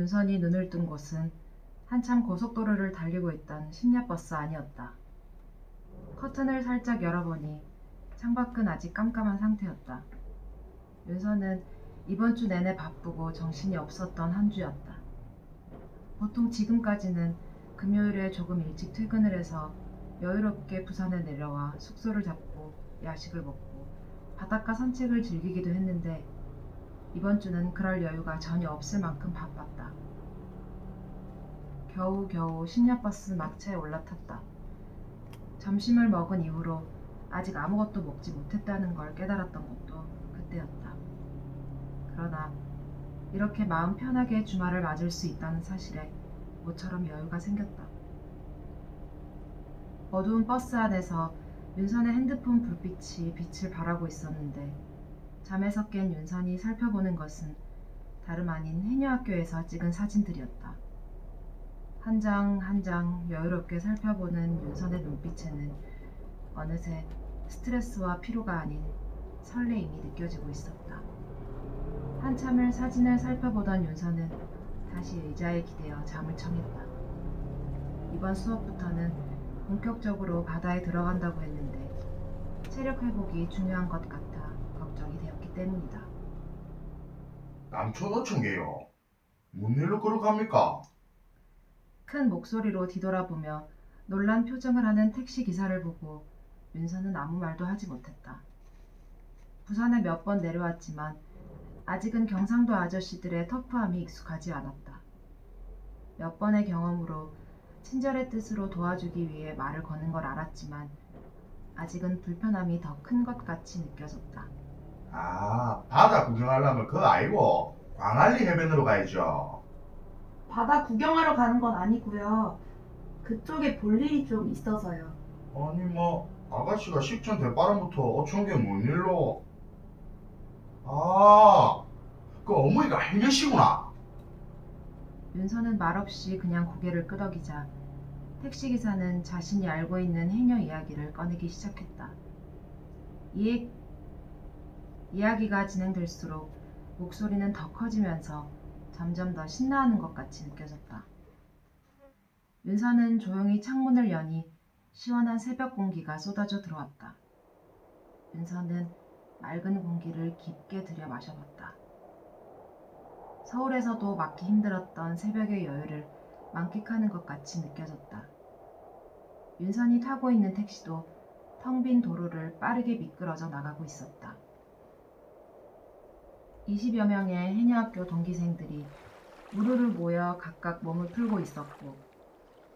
윤선이 눈을 뜬 곳은 한참 고속도로를 달리고 있던 심야버스 안이었다. 커튼을 살짝 열어보니 창밖은 아직 깜깜한 상태였다. 윤선은 이번 주 내내 바쁘고 정신이 없었던 한 주였다. 보통 지금까지는 금요일에 조금 일찍 퇴근을 해서 여유롭게 부산에 내려와 숙소를 잡고 야식을 먹고 바닷가 산책을 즐기기도 했는데 이번 주는 그럴 여유가 전혀 없을 만큼 바빴다. 겨우겨우 심야버스 막차에 올라탔다. 점심을 먹은 이후로 아직 아무것도 먹지 못했다는 걸 깨달았던 것도 그때였다. 그러나 이렇게 마음 편하게 주말을 맞을 수 있다는 사실에 모처럼 여유가 생겼다. 어두운 버스 안에서 윤선의 핸드폰 불빛이 빛을 발하고 있었는데 잠에서 깬 윤선이 살펴보는 것은 다름 아닌 해녀학교에서 찍은 사진들이었다. 한 장 한 장 여유롭게 살펴보는 윤선의 눈빛에는 어느새 스트레스와 피로가 아닌 설레임이 느껴지고 있었다. 한참을 사진을 살펴보던 윤선은 다시 의자에 기대어 잠을 청했다. 이번 수업부터는 본격적으로 바다에 들어간다고 했는데 체력 회복이 중요한 것 같아 걱정이 되었기 때문이다. 남초노천게요. 뭔 일로 그렇게 합니까? 큰 목소리로 뒤돌아보며 놀란 표정을 하는 택시 기사를 보고 윤선은 아무 말도 하지 못했다. 부산에 몇 번 내려왔지만 아직은 경상도 아저씨들의 터프함이 익숙하지 않았다. 몇 번의 경험으로 친절의 뜻으로 도와주기 위해 말을 거는 걸 알았지만 아직은 불편함이 더 큰 것 같이 느껴졌다. 아, 바다 구경하려면 그거 아니고 광안리 해변으로 가야죠. 바다 구경하러 가는 건 아니고요. 그쪽에 볼 일이 좀 있어서요. 아니 뭐 아가씨가 식전 대바람부터 어촌 게 뭔 일로? 아, 그 어머니가 해녀시구나. 윤선은 말없이 그냥 고개를 끄덕이자 택시기사는 자신이 알고 있는 해녀 이야기를 꺼내기 시작했다. 이야기가 진행될수록 목소리는 더 커지면서 점점 더 신나하는 것 같이 느껴졌다. 윤선은 조용히 창문을 여니 시원한 새벽 공기가 쏟아져 들어왔다. 윤선은 맑은 공기를 깊게 들여 마셔봤다. 서울에서도 맡기 힘들었던 새벽의 여유를 만끽하는 것 같이 느껴졌다. 윤선이 타고 있는 택시도 텅 빈 도로를 빠르게 미끄러져 나가고 있었다. 20여 명의 해녀학교 동기생들이 우르르 모여 각각 몸을 풀고 있었고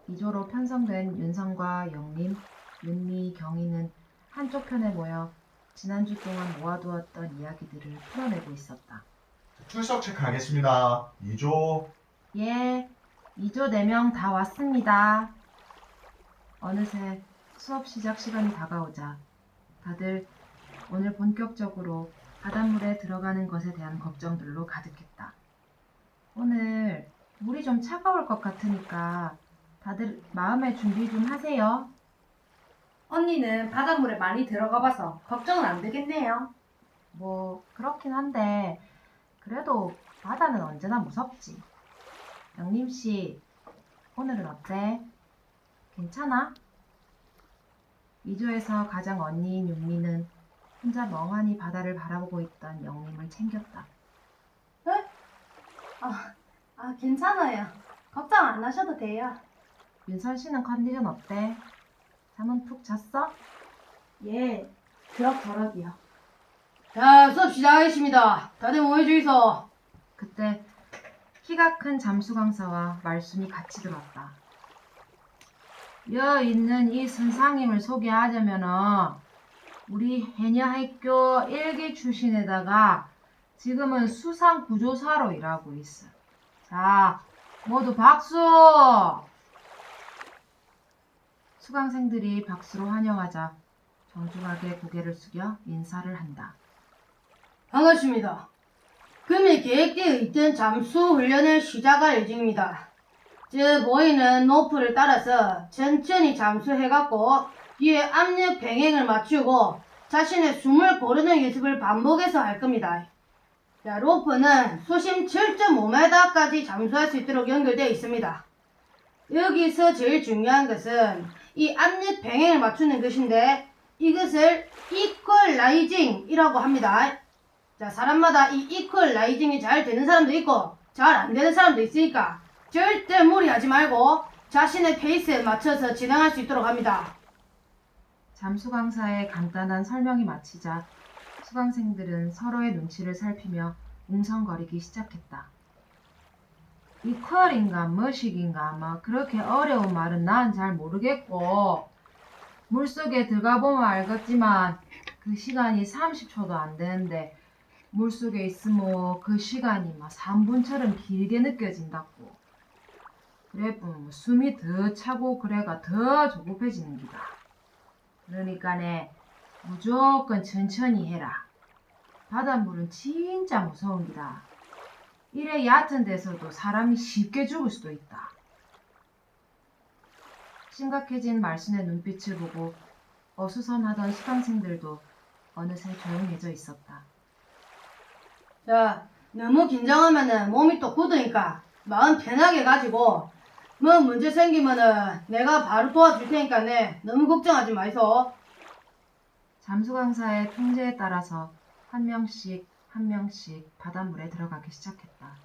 이조로 편성된 윤선과 영림, 윤미, 경희는 한쪽 편에 모여 지난주 동안 모아두었던 이야기들을 풀어내고 있었다. 출석 체크하겠습니다. 2조. 예, 2조 4명 다 왔습니다. 어느새 수업 시작 시간이 다가오자 다들 오늘 본격적으로 바닷물에 들어가는 것에 대한 걱정들로 가득했다. 오늘 물이 좀 차가울 것 같으니까 다들 마음의 준비 좀 하세요. 언니는 바닷물에 많이 들어가 봐서 걱정은 안 되겠네요. 뭐 그렇긴 한데 그래도 바다는 언제나 무섭지. 영림씨, 오늘은 어때? 괜찮아? 2조에서 가장 언니인 윤미는 혼자 멍하니 바다를 바라보고 있던 영림을 챙겼다. 괜찮아요. 걱정 안 하셔도 돼요. 윤선 씨는 컨디션 어때? 잠은 푹 잤어? 예, 그럭저럭이요. 자, 수업 시작하겠습니다. 다들 모여주이소. 그때 키가 큰 잠수 강사와 말순이 같이 들어왔다. 여 있는 이 선상님을 소개하자면은 우리 해녀학교 1기 출신에다가 지금은 수상구조사로 일하고 있어. 자, 모두 박수! 수강생들이 박수로 환영하자 정중하게 고개를 숙여 인사를 한다. 반갑습니다. 금일 계획되어 있던 잠수 훈련을 시작할 예정입니다. 저 보이는 노프를 따라서 천천히 잠수해갖고 뒤에 압력 병행을 맞추고 자신의 숨을 고르는 연습을 반복해서 할 겁니다. 자, 로프는 수심 7.5m까지 잠수할 수 있도록 연결되어 있습니다. 여기서 제일 중요한 것은 이 앞옆 병행을 맞추는 것인데 이것을 이퀄라이징이라고 합니다. 자, 사람마다 이 이퀄라이징이 잘 되는 사람도 있고 잘 안 되는 사람도 있으니까 절대 무리하지 말고 자신의 페이스에 맞춰서 진행할 수 있도록 합니다. 잠수 강사의 간단한 설명이 마치자 수강생들은 서로의 눈치를 살피며 웅성거리기 시작했다. 이퀄인가 머식인가 뭐 그렇게 어려운 말은 난 잘 모르겠고 물속에 들어가 보면 알겠지만 그 시간이 30초도 안 되는데 물속에 있으면 그 시간이 막 3분처럼 길게 느껴진다고. 그래 뭐 숨이 더 차고 그래가 더 조급해지는 기다. 그러니까네 무조건 천천히 해라. 바닷물은 진짜 무서운 기다. 이래 얕은 데서도 사람이 쉽게 죽을 수도 있다. 심각해진 말순의 눈빛을 보고 어수선하던 수강생들도 어느새 조용해져 있었다. 자, 너무 긴장하면은 몸이 또 굳으니까 마음 편하게 가지고 뭐 문제 생기면은 내가 바로 도와줄 테니까 너무 걱정하지 마이소. 잠수 강사의 통제에 따라서 한 명씩 바닷물에 들어가기 시작했다.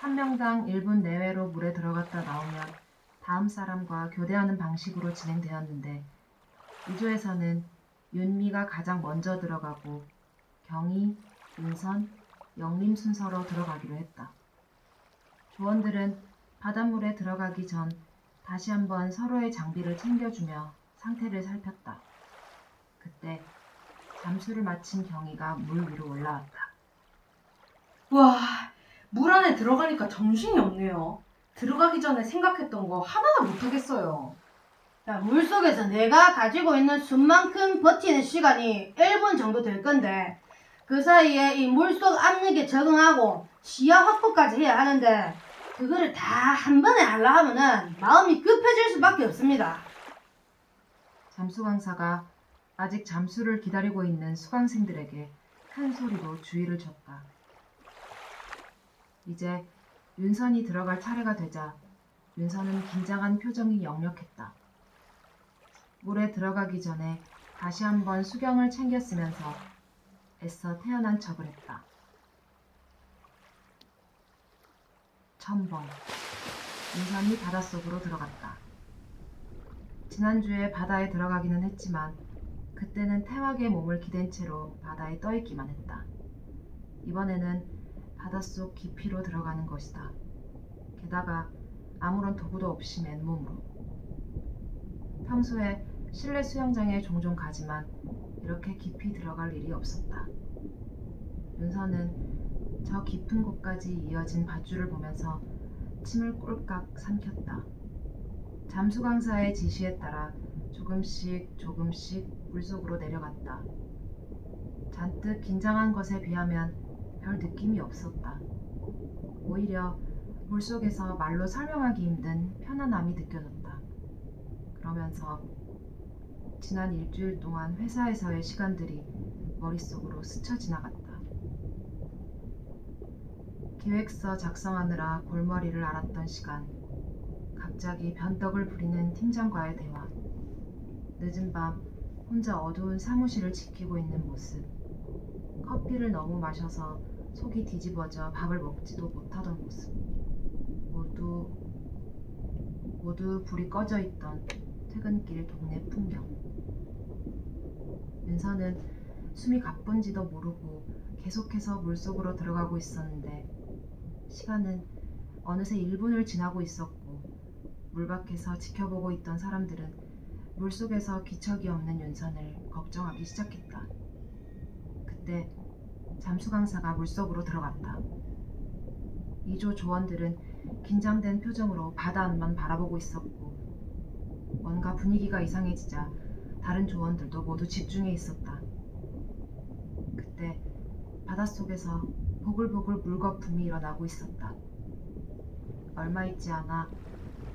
한 명당 1분 내외로 물에 들어갔다 나오면 다음 사람과 교대하는 방식으로 진행되었는데 이 조에서는 윤미가 가장 먼저 들어가고 경희, 윤선, 영림 순서로 들어가기로 했다. 조원들은 바닷물에 들어가기 전 다시 한번 서로의 장비를 챙겨주며 상태를 살폈다. 그때 잠수를 마친 경희가 물 위로 올라왔다. 와, 물 안에 들어가니까 정신이 없네요. 들어가기 전에 생각했던 거 하나도 못하겠어요. 자, 물속에서 내가 가지고 있는 숨만큼 버티는 시간이 1분 정도 될 건데 그 사이에 이 물속 압력에 적응하고 시야 확보까지 해야 하는데 그거를 다 한 번에 하려 하면은 마음이 급해질 수밖에 없습니다. 잠수 강사가 아직 잠수를 기다리고 있는 수강생들에게 큰 소리로 주의를 줬다. 이제 윤선이 들어갈 차례가 되자 윤선은 긴장한 표정이 역력했다. 물에 들어가기 전에 다시 한번 수경을 챙겼으면서 애써 태어난 척을 했다. 첨벙. 윤선이 바닷속으로 들어갔다. 지난주에 바다에 들어가기는 했지만 그때는 태왁에 몸을 기댄 채로 바다에 떠있기만 했다. 이번에는 바닷속 깊이로 들어가는 것이다. 게다가 아무런 도구도 없이 맨몸으로. 평소에 실내 수영장에 종종 가지만 이렇게 깊이 들어갈 일이 없었다. 윤서는 저 깊은 곳까지 이어진 밧줄을 보면서 침을 꼴깍 삼켰다. 잠수 강사의 지시에 따라 조금씩 물속으로 내려갔다. 잔뜩 긴장한 것에 비하면 별 느낌이 없었다. 오히려 물속에서 말로 설명하기 힘든 편안함이 느껴졌다. 그러면서 지난 일주일 동안 회사에서의 시간들이 머릿속으로 스쳐 지나갔다. 계획서 작성하느라 골머리를 앓았던 시간, 갑자기 변덕을 부리는 팀장과의 대화, 늦은 밤 혼자 어두운 사무실을 지키고 있는 모습, 커피를 너무 마셔서 속이 뒤집어져 밥을 먹지도 못하던 모습, 모두 불이 꺼져 있던 퇴근길 동네 풍경. 윤서는 숨이 가쁜지도 모르고 계속해서 물속으로 들어가고 있었는데 시간은 어느새 1분을 지나고 있었고 물 밖에서 지켜보고 있던 사람들은 물속에서 기척이 없는 윤선을 걱정하기 시작했다. 그때 잠수 강사가 물속으로 들어갔다. 2조 조원들은 긴장된 표정으로 바다 안만 바라보고 있었고 뭔가 분위기가 이상해지자 다른 조원들도 모두 집중해 있었다. 그때 바닷속에서 보글보글 물거품이 일어나고 있었다. 얼마 있지 않아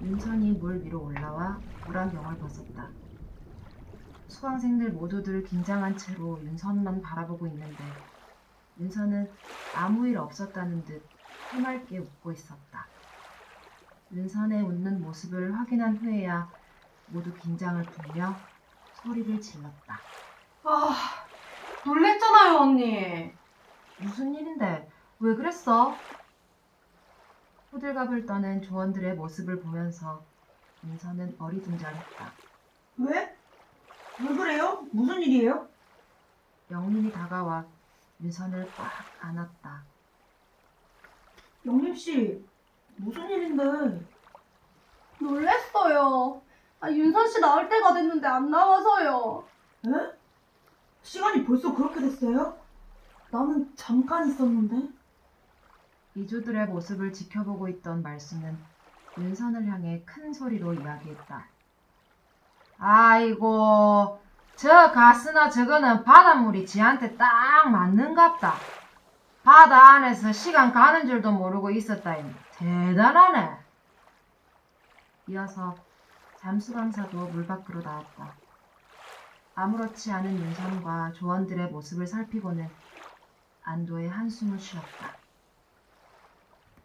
윤선이 물 위로 올라와 물안경을 벗었다. 수강생들 모두들 긴장한 채로 윤선만 바라보고 있는데 윤선은 아무 일 없었다는 듯 해맑게 웃고 있었다. 윤선의 웃는 모습을 확인한 후에야 모두 긴장을 풀며 소리를 질렀다. 아, 놀랬잖아요, 언니. 무슨 일인데? 왜 그랬어? 호들갑을 떠는 조원들의 모습을 보면서 윤선은 어리둥절했다. 왜? 왜 그래요? 무슨 일이에요? 영림이 다가와 윤선을 꽉 안았다. 영림씨, 무슨 일인데? 놀랬어요. 윤선 씨 나올 때가 됐는데 안 나와서요. 에? 시간이 벌써 그렇게 됐어요? 나는 잠깐 있었는데. 이주들의 모습을 지켜보고 있던 말수는 윤선을 향해 큰 소리로 이야기했다. 아이고, 저 가스나 저거는 바닷물이 지한테 딱 맞는갑다. 바다 안에서 시간 가는 줄도 모르고 있었다니 대단하네. 이어서 잠수 강사도 물 밖으로 나왔다. 아무렇지 않은 윤선과 조원들의 모습을 살피고는 안도의 한숨을 쉬었다.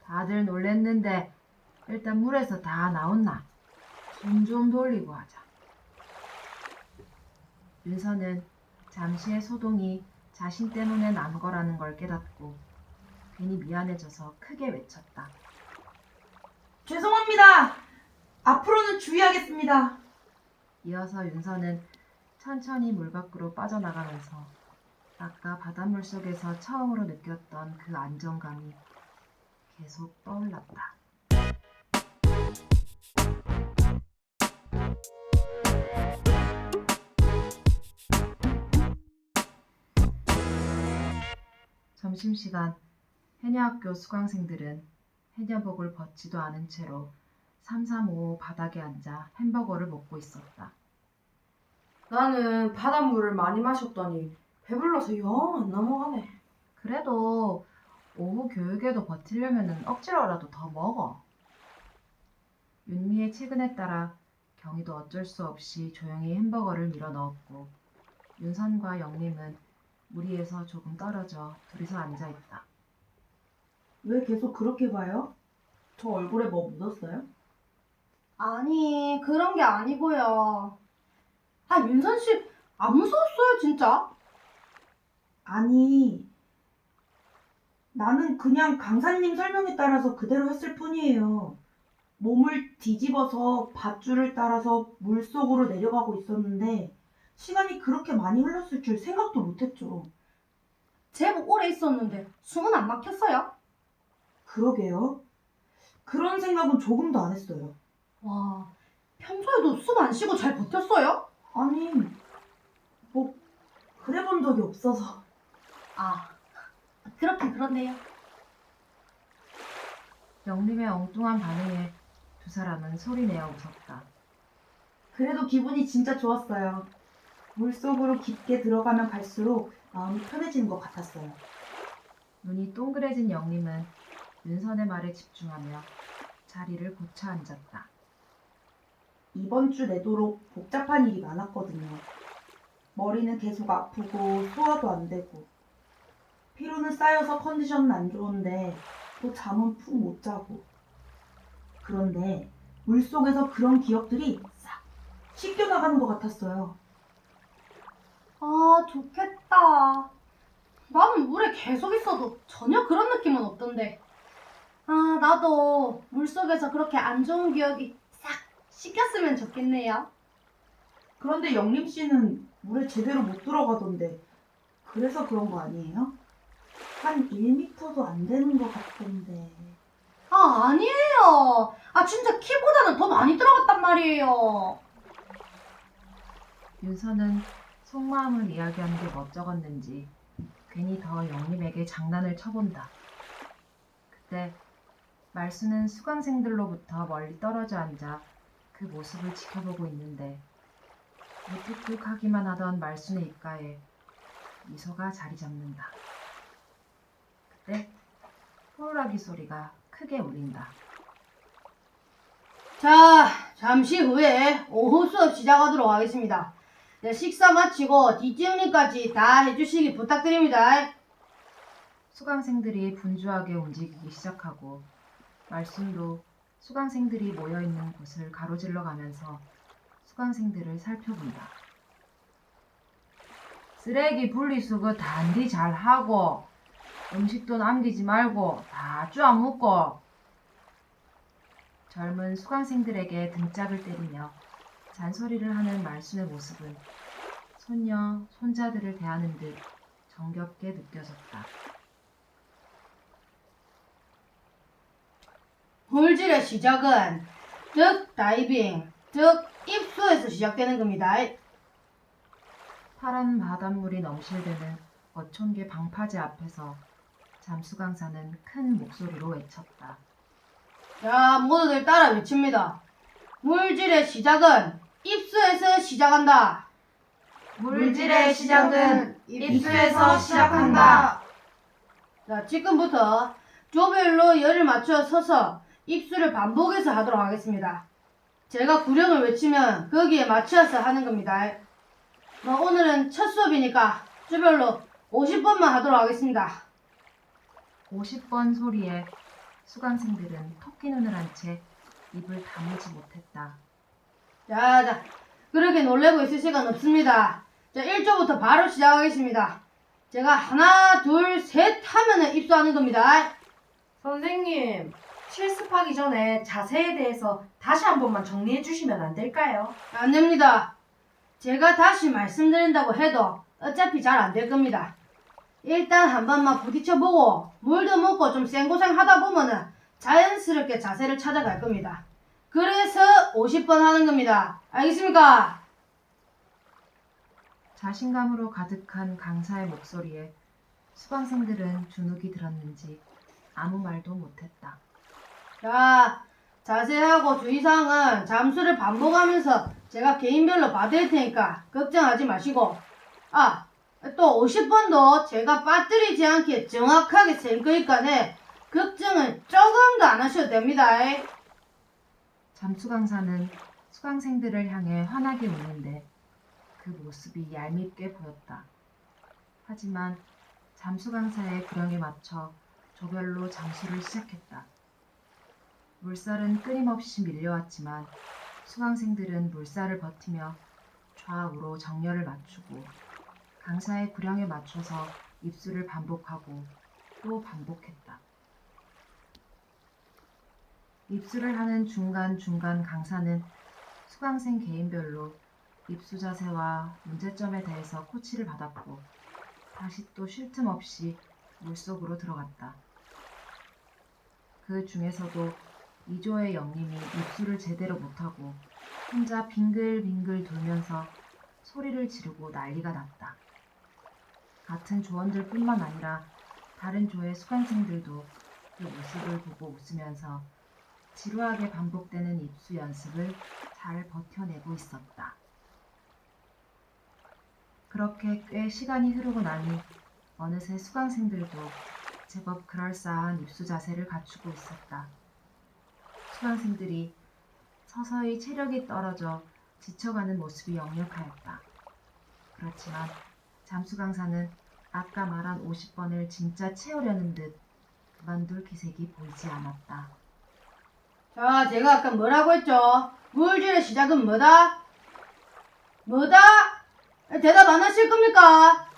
다들 놀랬는데 일단 물에서 다 나온나? 숨 좀 돌리고 하자. 윤선은 잠시의 소동이 자신 때문에 난 거라는 걸 깨닫고 괜히 미안해져서 크게 외쳤다. 죄송합니다. 앞으로는 주의하겠습니다. 이어서 윤선은 천천히 물 밖으로 빠져나가면서 아까 바닷물 속에서 처음으로 느꼈던 그 안정감이 계속 떠올랐다. 점심시간 해녀학교 수강생들은 해녀복을 벗지도 않은 채로 335 바닥에 앉아 햄버거를 먹고 있었다. 나는 바닷물을 많이 마셨더니 배불러서 영 안 넘어가네. 그래도 오후 교육에도 버티려면 억지로라도 더 먹어. 윤미의 퇴근에 따라 경희도 어쩔 수 없이 조용히 햄버거를 밀어 넣었고 윤선과 영림은 무리에서 조금 떨어져 둘이서 앉아있다. 왜 계속 그렇게 봐요? 저 얼굴에 뭐 묻었어요? 아니, 그런 게 아니고요. 윤선 씨 안 무서웠어요, 진짜? 아니, 나는 그냥 강사님 설명에 따라서 그대로 했을 뿐이에요. 몸을 뒤집어서 밧줄을 따라서 물속으로 내려가고 있었는데 시간이 그렇게 많이 흘렀을 줄 생각도 못했죠. 제법 오래 있었는데 숨은 안 막혔어요? 그러게요. 그런 생각은 조금도 안 했어요. 와, 평소에도 숨 안 쉬고 잘 버텼어요? 아니, 뭐 그래 본 적이 없어서. 그렇긴 그렇네요. 영림의 엉뚱한 반응에 두 사람은 소리내어 웃었다. 그래도 기분이 진짜 좋았어요. 물속으로 깊게 들어가면 갈수록 마음이 편해지는 것 같았어요. 눈이 동그래진 영림은 윤선의 말에 집중하며 자리를 고쳐 앉았다. 이번 주 내도록 복잡한 일이 많았거든요. 머리는 계속 아프고 소화도 안 되고 피로는 쌓여서 컨디션은 안 좋은데 또 잠은 푹 못 자고. 그런데 물속에서 그런 기억들이 싹 씻겨나가는 것 같았어요. 좋겠다. 나는 물에 계속 있어도 전혀 그런 느낌은 없던데. 나도 물속에서 그렇게 안 좋은 기억이 싹 씻겼으면 좋겠네요. 그런데 영림 씨는 물에 제대로 못 들어가던데 그래서 그런 거 아니에요? 한 1m도 안 되는 것 같던데. 아니에요. 진짜 키보다는 더 많이 들어갔단 말이에요. 윤선은 속마음을 이야기하는 게 멋쩍었는지 괜히 더 영림에게 장난을 쳐본다. 그때 말수는 수강생들로부터 멀리 떨어져 앉아 그 모습을 지켜보고 있는데 무뚝뚝하기만 하던 말순의 입가에 미소가 자리 잡는다. 그때 호루라기 소리가 크게 울린다. 자, 잠시 후에 오후 수업 시작하도록 하겠습니다. 식사 마치고 뒷정리까지 다 해주시기 부탁드립니다. 수강생들이 분주하게 움직이기 시작하고 말순도 수강생들이 모여있는 곳을 가로질러 가면서 수강생들을 살펴본다. 쓰레기 분리수거 단디 잘하고 음식도 남기지 말고 다 쪼아먹고. 젊은 수강생들에게 등짝을 때리며 잔소리를 하는 말순의 모습은 손녀, 손자들을 대하는 듯 정겹게 느껴졌다. 물질의 시작은 즉 다이빙, 즉 입수에서 시작되는 겁니다. 파란 바닷물이 넘실대는 어촌계 방파제 앞에서 잠수 강사는 큰 목소리로 외쳤다. 자, 모두들 따라 외칩니다. 물질의 시작은 입수에서 시작한다. 물질의 시작은 입수에서 시작한다. 자, 지금부터 조별로 열을 맞춰 서서 입수를 반복해서 하도록 하겠습니다. 제가 구령을 외치면 거기에 맞춰서 하는 겁니다. 오늘은 첫 수업이니까 조별로 50번만 하도록 하겠습니다. 50번 소리에 수강생들은 토끼 눈을 한 채 입을 다물지 못했다. 자, 그렇게 놀래고 있을 시간 없습니다. 자, 1조부터 바로 시작하겠습니다. 제가 하나, 둘, 셋 하면은 입수하는 겁니다. 선생님, 실습하기 전에 자세에 대해서 다시 한 번만 정리해 주시면 안 될까요? 안 됩니다. 제가 다시 말씀드린다고 해도 어차피 잘 안 될 겁니다. 일단 한 번만 부딪혀보고 물도 먹고 좀 생고생 하다 보면은 자연스럽게 자세를 찾아갈 겁니다. 그래서 50번 하는 겁니다. 알겠습니까? 자신감으로 가득한 강사의 목소리에 수강생들은 주눅이 들었는지 아무 말도 못했다. 자, 자세하고 주의사항은 잠수를 반복하면서 제가 개인별로 봐드릴 테니까 걱정하지 마시고, 또 50번도 제가 빠뜨리지 않게 정확하게 셀 거니까네 걱정을 조금도 안 하셔도 됩니다. 잠수 강사는 수강생들을 향해 환하게 웃는데 그 모습이 얄밉게 보였다. 하지만 잠수 강사의 구령에 맞춰 조별로 잠수를 시작했다. 물살은 끊임없이 밀려왔지만 수강생들은 물살을 버티며 좌우로 정렬을 맞추고 강사의 구령에 맞춰서 입수를 반복하고 또 반복했다. 입수를 하는 중간중간 강사는 수강생 개인별로 입수 자세와 문제점에 대해서 코치를 받았고 다시 또 쉴 틈 없이 물속으로 들어갔다. 그 중에서도 이조의 영님이 입수를 제대로 못하고 혼자 빙글빙글 돌면서 소리를 지르고 난리가 났다. 같은 조원들 뿐만 아니라 다른 조의 수강생들도 그 모습을 보고 웃으면서 지루하게 반복되는 입수 연습을 잘 버텨내고 있었다. 그렇게 꽤 시간이 흐르고 나니 어느새 수강생들도 제법 그럴싸한 입수 자세를 갖추고 있었다. 수강생들이 서서히 체력이 떨어져 지쳐가는 모습이 역력하였다. 그렇지만 잠수 강사는 아까 말한 50번을 진짜 채우려는 듯 그만둘 기색이 보이지 않았다. 자, 제가 아까 뭐라고 했죠? 물질의 시작은 뭐다? 뭐다? 대답 안 하실 겁니까?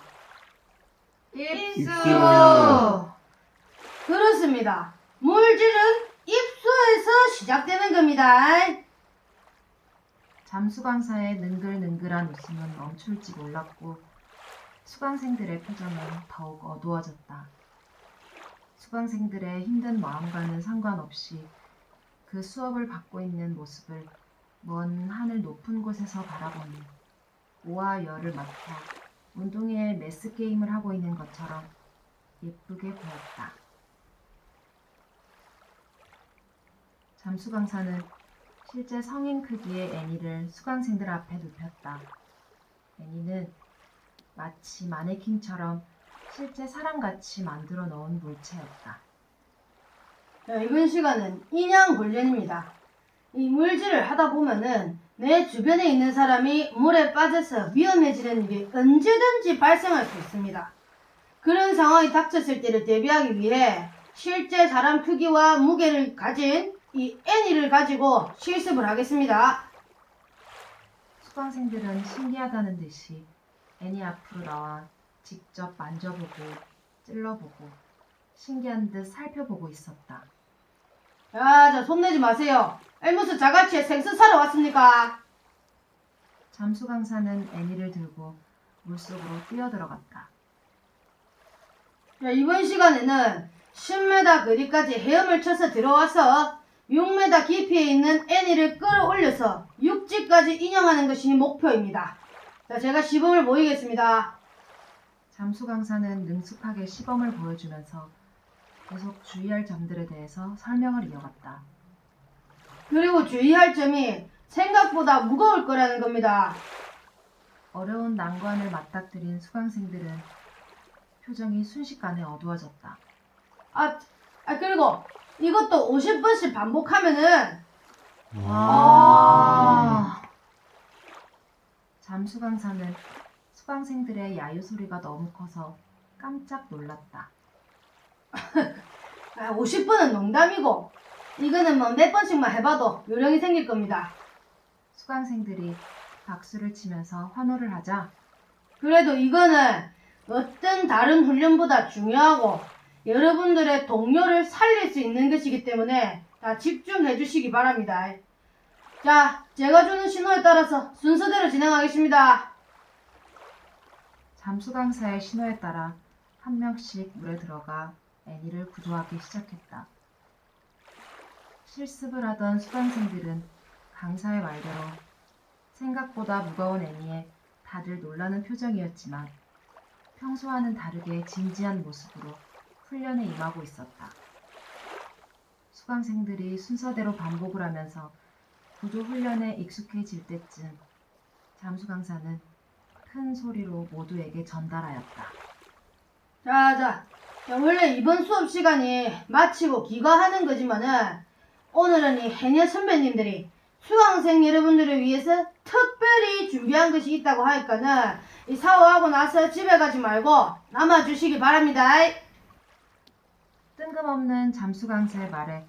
입수! 그렇습니다. 물질은 입수에서 시작되는 겁니다. 잠수 강사의 능글능글한 웃음은 멈출지 몰랐고 수강생들의 표정은 더욱 어두워졌다. 수강생들의 힘든 마음과는 상관없이 그 수업을 받고 있는 모습을 먼 하늘 높은 곳에서 바라보니 오와 열을 맞춰 운동회의 매스 게임을 하고 있는 것처럼 예쁘게 보였다. 잠수 강사는 실제 성인 크기의 애니를 수강생들 앞에 눕혔다. 애니는 마치 마네킹처럼 실제 사람같이 만들어 놓은 물체였다. 자, 이번 시간은 인양 훈련입니다. 이 물질을 하다 보면은 내 주변에 있는 사람이 물에 빠져서 위험해지는 일이 언제든지 발생할 수 있습니다. 그런 상황이 닥쳤을 때를 대비하기 위해 실제 사람 크기와 무게를 가진 이 애니를 가지고 실습을 하겠습니다. 수강생들은 신기하다는 듯이 애니 앞으로 나와 직접 만져보고 찔러보고 신기한 듯 살펴보고 있었다. 자, 손내지 마세요. 무슨 자갈치에 생선 사러 왔습니까? 잠수 강사는 애니를 들고 물속으로 뛰어들어갔다. 자, 이번 시간에는 10m 거리까지 헤엄을 쳐서 들어와서 6m 깊이에 있는 애니를 끌어올려서 육지까지 인용하는 것이 목표입니다. 자, 제가 시범을 보이겠습니다. 잠수 강사는 능숙하게 시범을 보여주면서 계속 주의할 점들에 대해서 설명을 이어갔다. 그리고 주의할 점이 생각보다 무거울 거라는 겁니다. 어려운 난관을 맞닥뜨린 수강생들은 표정이 순식간에 어두워졌다. 그리고 이것도 50번씩 반복하면은 잠수 강사는 수강생들의 야유 소리가 너무 커서 깜짝 놀랐다. 50번은 농담이고 이거는 뭐 몇 번씩만 해봐도 요령이 생길 겁니다. 수강생들이 박수를 치면서 환호를 하자 그래도 이거는 어떤 다른 훈련보다 중요하고 여러분들의 동료를 살릴 수 있는 것이기 때문에 다 집중해 주시기 바랍니다. 자, 제가 주는 신호에 따라서 순서대로 진행하겠습니다. 잠수 강사의 신호에 따라 한 명씩 물에 들어가 애니를 구조하기 시작했다. 실습을 하던 수강생들은 강사의 말대로 생각보다 무거운 애니에 다들 놀라는 표정이었지만 평소와는 다르게 진지한 모습으로 훈련에 임하고 있었다. 수강생들이 순서대로 반복을 하면서 구조 훈련에 익숙해질 때쯤 잠수 강사는 큰 소리로 모두에게 전달하였다. 자, 원래 이번 수업 시간이 마치고 귀가하는 거지만은 오늘은 이 해녀 선배님들이 수강생 여러분들을 위해서 특별히 준비한 것이 있다고 하니까는 이 샤워하고 나서 집에 가지 말고 남아주시기 바랍니다. 뜬금없는 잠수 강사의 말에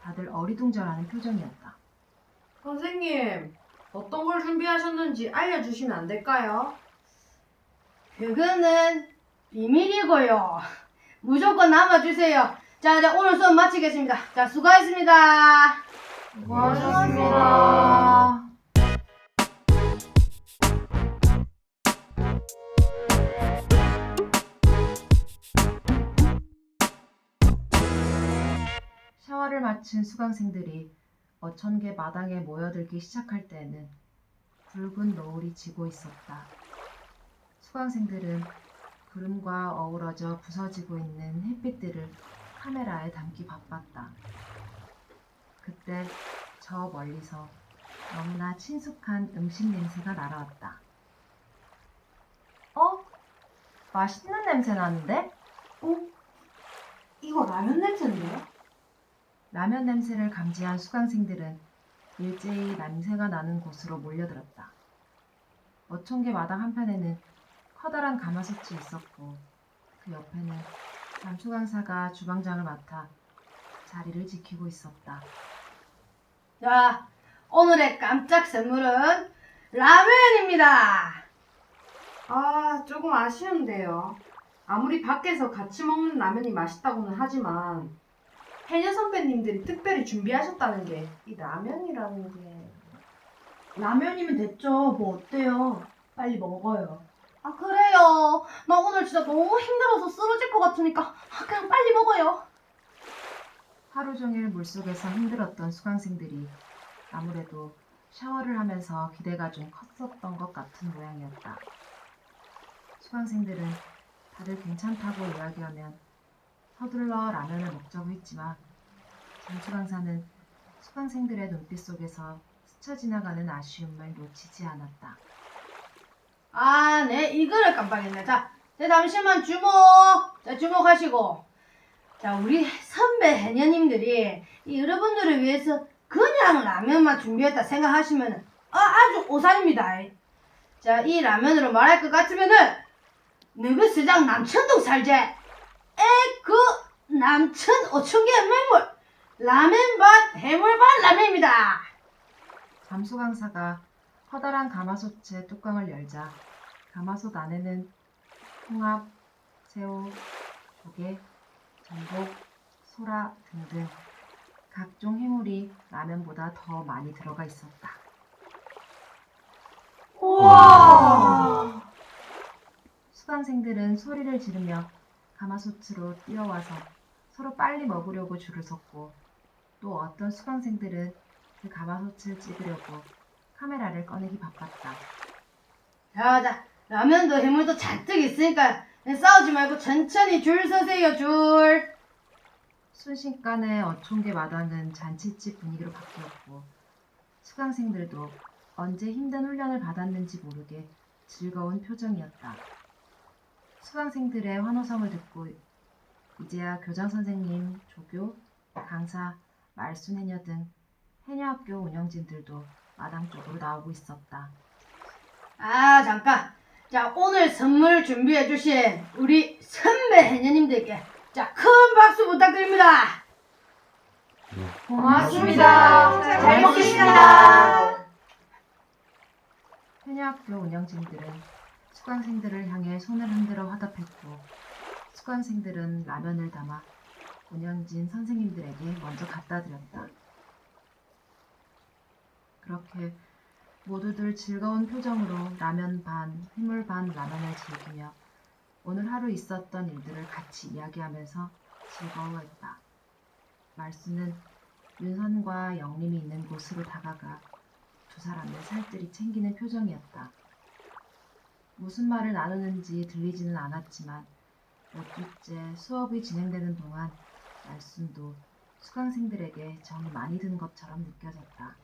다들 어리둥절하는 표정이었다. 선생님, 어떤 걸 준비하셨는지 알려주시면 안 될까요? 그거는 비밀이고요. 무조건 남아주세요. 자, 오늘 수업 마치겠습니다. 자, 수고하셨습니다. 수고하셨습니다. 샤워를 마친 수강생들이 어천개 마당에 모여들기 시작할 때에는 붉은 노을이 지고 있었다. 수강생들은 구름과 어우러져 부서지고 있는 햇빛들을 카메라에 담기 바빴다. 그때 저 멀리서 너무나 친숙한 음식 냄새가 날아왔다. 맛있는 냄새 나는데? 이거 라면 냄새인데요? 라면 냄새를 감지한 수강생들은 일제히 냄새가 나는 곳으로 몰려들었다. 어촌계 마당 한편에는 커다란 가마솥이 있었고 그 옆에는 잠수 강사가 주방장을 맡아 자리를 지키고 있었다. 자, 오늘의 깜짝 선물은 라면입니다. 조금 아쉬운데요. 아무리 밖에서 같이 먹는 라면이 맛있다고는 하지만 해녀 선배님들이 특별히 준비하셨다는 게 이 라면이라는 게... 라면이면 됐죠. 뭐 어때요? 빨리 먹어요. 그래요. 나 오늘 진짜 너무 힘들어서 쓰러질 것 같으니까 그냥 빨리 먹어요. 하루 종일 물속에서 힘들었던 수강생들이 아무래도 샤워를 하면서 기대가 좀 컸었던 것 같은 모양이었다. 수강생들은 다들 괜찮다고 이야기하면 서둘러 라면을 먹자고 했지만 잠수 강사는 수강생들의 눈빛 속에서 스쳐 지나가는 아쉬움을 놓치지 않았다. 네, 이거를 깜빡했네. 자, 잠시만 주목. 자, 주목하시고. 자, 우리 선배 해녀님들이 이 여러분들을 위해서 그냥 라면만 준비했다 생각하시면 아주 오산입니다. 자, 이 라면으로 말할 것 같으면은 너그 서장 남천동 살제. 그 남천 5,000개 맹물 라면반 해물반 라면입니다. 잠수 강사가 커다란 가마솥의 뚜껑을 열자 가마솥 안에는 홍합, 새우, 조개, 전복, 소라 등등 각종 해물이 라면보다 더 많이 들어가 있었다. 우와! 수강생들은 소리를 지르며 가마솥으로 뛰어와서 서로 빨리 먹으려고 줄을 섰고 또 어떤 수강생들은 그 가마솥을 찍으려고 카메라를 꺼내기 바빴다. 자, 라면도 해물도 잔뜩 있으니까 싸우지 말고 천천히 줄 서세요, 줄. 순식간에 어촌계 마당은 잔치집 분위기로 바뀌었고 수강생들도 언제 힘든 훈련을 받았는지 모르게 즐거운 표정이었다. 수강생들의 환호성을 듣고 이제야 교장선생님, 조교, 강사, 말순해녀 등 해녀학교 운영진들도 마당 쪽으로 나오고 있었다. 잠깐. 자, 오늘 선물 준비해주신 우리 선배 해녀님들께 자, 큰 박수 부탁드립니다. 고맙습니다. 잘 먹겠습니다. 해녀학교 운영진들은 수강생들을 향해 손을 흔들어 화답했고 수강생들은 라면을 담아 운영진 선생님들에게 먼저 갖다 드렸다. 그렇게 모두들 즐거운 표정으로 라면 반, 해물 반 라면을 즐기며 오늘 하루 있었던 일들을 같이 이야기하면서 즐거워했다. 말수는 윤선과 영림이 있는 곳으로 다가가 두 사람을 살뜰히 챙기는 표정이었다. 무슨 말을 나누는지 들리지는 않았지만 몇 주째 수업이 진행되는 동안 말순도 수강생들에게 정이 많이 든 것처럼 느껴졌다.